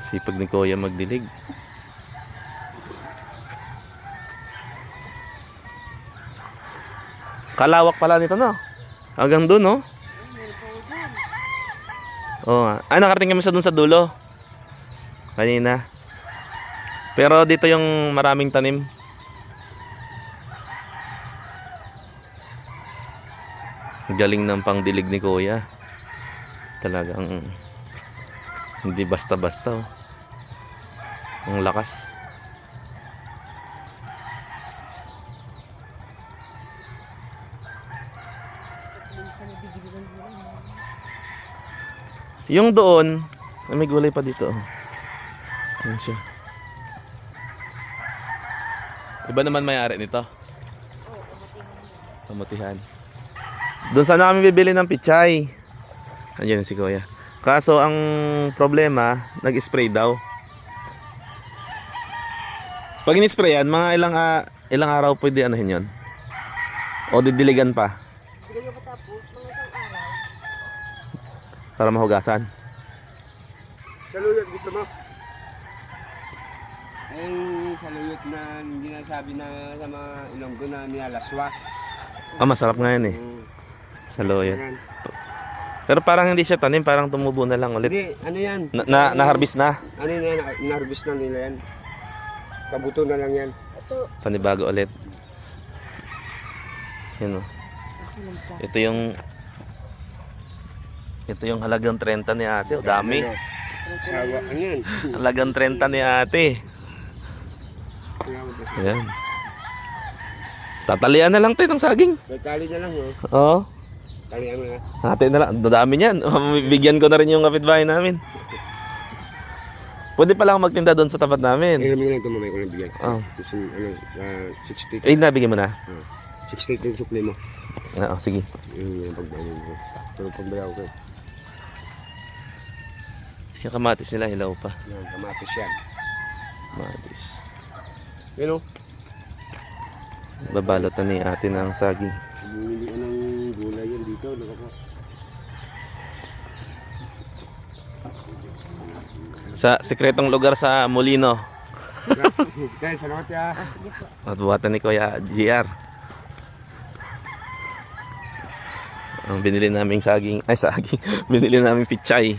Sipag ni Kuya magdilig. Kalawak pala nito, no? Hanggang doon, no? Oo nga. Ay, nakarating kami sa dulo. Kanina. Pero dito yung maraming tanim. Galing ng pangdilig ni Kuya. Talagang hindi basta-basta, oh. Ang lakas. Yung doon, may gulay pa dito, oh. Ayan siya. Iba naman may-ari nito. Kamutihan. Doon sana kami bibili ng pichay. Andiyan si Kuya. Kaso ang problema, nag-spray daw. Pag in-sprayan, mga ilang araw pwede anahin yon? O didiligan pa? Diligan pa tapos, mga isang araw. Para mahugasan. Saluyot gusto mo? Ay, saluyot na hindi nasabi na sa mga Ilonggo na nilalaswa. Masarap nga yan, eh. Saloyot. Pero parang hindi siya tanim, parang tumubo na lang ulit. Hindi, ano yan? Na-harvest na? Ano yan? Na-harvest na nila yan. Kabuto na lang yan. Ito, Panibago ulit. Yan, oh. Ito yung halagang 30 ni ate. O, dami. Sawa, ano yan? Halagang 30 ni ate. Ayan. Tatalian na lang tayo ng saging. May tali na lang, oh. Oo. Talian mo na. Ate na lang. Dami niyan. Bigyan ko na rin yung kapitbahay namin. Pwede pala ako magtinda doon sa tapat namin. Ay, namin lang ito, mamay ko lang bigyan. Oh. Kasi, ano, 60. Eh, nabigyan mo na. 60 yung sukli mo. Oo, sige. Yung pagbayaw ko. Pero pagbayaw ko. Yung kamatis nila, hilaw pa. Yan, kamatis yan. Kamatis. Yun, oh. Babalot na ni ate ng saging. Bumili ka ng gulay yan dito. Sa sikretong lugar sa Molino. Guys, salamat ya. At buhatan ni Kuya GR. Ang binili naming saging, binili naming pichay.